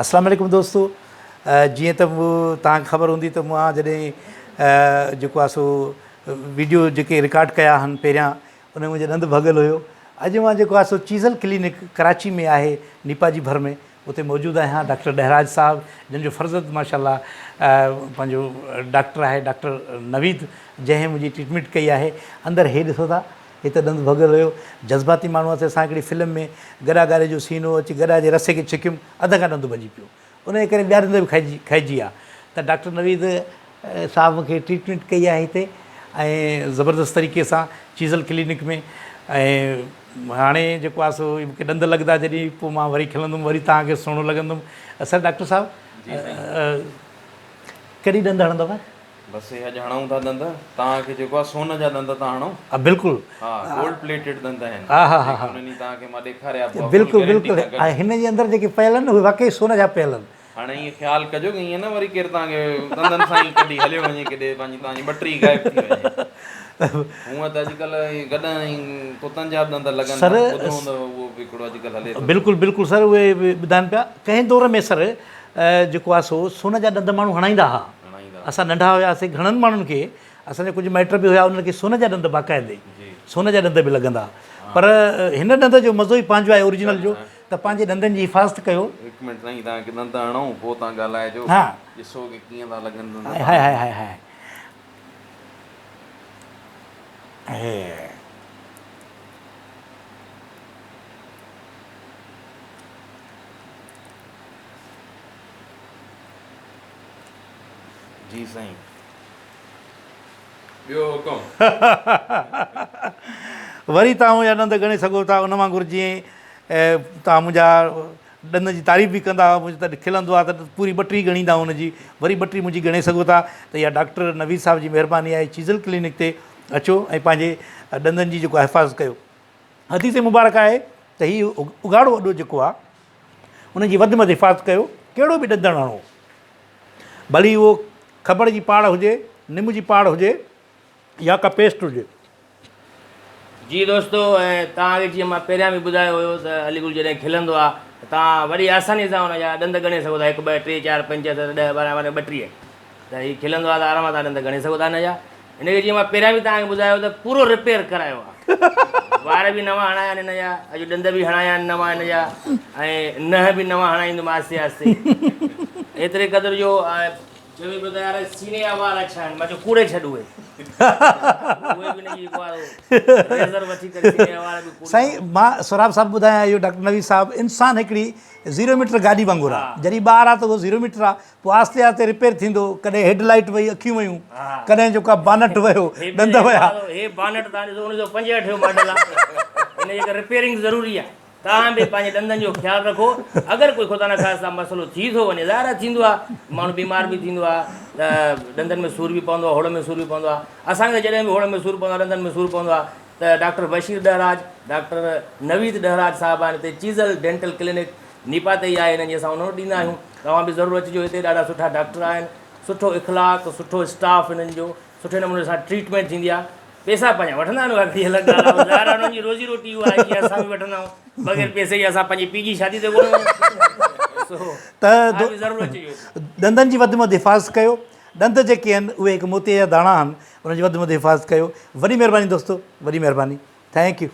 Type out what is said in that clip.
अस्सलाम वालेकुम दोस्तों, जीअं त तव्हांखे ख़बर हूंदी त मां जॾहिं जेको आहे सो वीडियो जेके रिकॉर्ड कया आहिनि पहिरियां उन में मुंहिंजो ॾंदु भॻल हुयो। अॼु मां जेको आहे सो चीज़ल क्लिनिक कराची में आहे, नीपाजी भर में, उते मौजूदु आहियां। डॉक्टर डहराज साहब जिन जो फ़र्ज़त माशाल्लाह पंहिंजो डॉक्टर आहे, डॉक्टर नवीद, जंहिं मुंहिंजी ट्रीटमेंट कई आहे। अंदरि हे ॾिसो था, हिते ॾंदु भॻल हुयो। जज़्बाती माण्हू आहे, असां हिकिड़ी फिल्म में गॾा गारे जो सीन हो, अची गॾा जे रसे खे छिकियुमि, अध खां ॾंदु भॼी पियो, उन जे करे ॿिया ॾंद बि खाइजी विया। त डॉक्टर नवीद साहब मूंखे ट्रीटमेंट कई आहे हिते ऐं ज़बरदस्त तरीक़े सां चीज़ल क्लिनिक में। ऐं हाणे जेको आहे सो मूंखे ॾंद लॻंदा जॾहिं पोइ मां वरी खिलंदुमि, वरी तव्हांखे सुहिणो लॻंदुमि। असां डॉक्टर साहब कॾहिं ॾंद हणंदव? बसि अॼु हणूं था ॾंद। तव्हांखे जेको आहे सोन जा ॾंद था हणूं। बिल्कुलु, हा, गोल्ड प्लेटेड ॾंद आहिनि। हा हा हा, उन्हनि तव्हांखे मां ॾेखारिया बिल्कुलु बिल्कुलु। ऐं हिन जे अंदरि जेके पियल आहिनि उहे वाक़ई सोन जा पियल आहिनि। हाणे ईअं ख़्यालु कजो की ईअं न वरी केरु तव्हांखे ॾंदनि सां ई कॾहिं हलियो वञे, केॾे पंहिंजी तव्हांजी बटरी गाइब थी वञे। हूअं त अॼुकल्ह गॾनि कुतनि जा ॾंद लॻनि, ॿुधो हूंदव उहो बि हिकिड़ो अॼुकल्ह हले थो। बिल्कुलु बिल्कुलु सर, उहे ॿुधाइनि पिया कंहिं दौर में सर जेको आहे सो सोन जा ॾंद माण्हू हणाईंदा हुआ। असां नंढा हुआसीं, घणनि माण्हुनि खे, असांजा कुझु माइट बि हुआ, उन्हनि खे सोन जा ॾंद बाक़ाइदे सोन जा ॾंद बि लॻंदा। पर हिन ॾंद जो मज़ो ई पंहिंजो आहे, ओरिजिनल जो। त पंहिंजे ॾंदनि जी हिफ़ाज़त कयो। हिकु मिंट साईं, तव्हांखे ॾंद हणूं पोइ तव्हां ॻाल्हाइजो। हा, ॾिसो की कीअं था लॻनि। हाय हाय हाय हाय, जी साईं, ॿियो हुकुम। वरी तव्हां मुंहिंजा ॾंद ॻणे सघो था। उन वांगुरु जीअं तव्हां मुंहिंजा ॾंद जी तारीफ़ बि कंदा, मुंहिंजो त खिलंदो आहे त पूरी बटरी ॻणींदा हुनजी, वरी बटरी मुंहिंजी ॻणे सघो था। त इहा डॉक्टर नवीद साहब जी महिरबानी आहे। चीज़ल क्लिनिक ते अचो ऐं पंहिंजे ॾंदनि जी जेको आहे हिफ़ाज़त कयो। हदीस मुबारक आहे त हीउ उघाड़ो वॾो जेको आहे उनजी वधि में वधि हिफ़ाज़त कयो। कहिड़ो बि ॾंदु हणो, भली उहो खबड़ जी पाड़ हुजे, निम जी पाड़ हुजे या का पेस्ट हुजे। जी दोस्तों, ऐं तव्हांखे जीअं मां पहिरियां बि ॿुधायो हुयो त अलीगुल जॾहिं खिलंदो आहे त तव्हां वरी आसानी सां हुनजा ॾंद ॻणे सघो था। 1 2 3 4 5 7 10 12 32 त हीउ खिलंदो आहे त आराम सां ॾंद ॻणे सघो था हिनजा। हिनखे जीअं मां पहिरियां बि तव्हांखे ॿुधायो त पूरो रिपेयर करायो आहे। वार बि नवां हणाया आहिनि हिनजा, अॼु ॾंद बि हणाया आहिनि नवां हिनजा, ऐं नह बि नवां हणाईंदुमि आहिस्ते आहिस्ते। एतिरे क़दुरु जो चवे पियो त यार सीने जा वार अच्छा आहिनि, मां चयो कूड़े छॾ उहे। साईं, मां सोराब साहब ॿुधायां, इहो डॉक्टर नवीद साहब इंसानु हिकिड़ी 0 मीटर गाॾी वांगुरु आहे। जॾहिं ॿार आहे त उहो 0 मीटर आहे, पोइ आहिस्ते आहिस्ते रिपेयर थींदो। कॾहिं हेडलाइट वई, अखियूं वयूं, कॾहिं जेको आहे बानट वियो, ॾंद विया। हे बानट तव्हां ॾिसो 1965 जो मॉडल आहे। हिन जे रिपेयरिंग ज़रूरी आहे। तव्हां बि पंहिंजे ॾंदनि जो ख़्यालु रखो। अगरि कोई ख़ुदा न ख़ासिता मसइलो थी थो वञे, ज़ाहिर थींदो आहे, माण्हू बीमार बि थींदो आहे, त ॾंदनि में सूर बि पवंदो आहे, होड़ में सूर बि पवंदो आहे। असांखे जॾहिं बि होड़ में सूर पवंदो आहे, ॾंदनि में सूर पवंदो आहे, त डॉक्टर बशीर डहराज, डॉक्टर नवीद डहराज साहब आहिनि हिते चीज़ल डेंटल क्लिनिक नीपा ते ई आहे। हिननि जी असां उन्होंने ॾींदा आहियूं। तव्हां बि ज़रूरु अचिजो। हिते ॾाढा सुठा डॉक्टर आहिनि, सुठो इख़लाक़, सुठो स्टाफ हिननि जो, सुठे नमूने सां ट्रीटमेंट थींदी आहे। पैसा पंहिंजा वठंदा आहिनि, बाक़ी अलॻि ॻाल्हि आहे, ज़ाहिर हुननि जी रोज़ी रोटी उहा आहे की असां बि वठंदा आहियूं। बग़ैर पैसे जी असां पंहिंजी पीउ जी शादी ते कोन त ॾंदनि जी वधि में वधि हिफ़ाज़त कयो। ॾंद जेके आहिनि उहे हिकु मोतीअ जा दाणा आहिनि, उनजी वधि में वधि हिफ़ाज़त कयो। वॾी महिरबानी दोस्तो, वॾी महिरबानी। Thank U.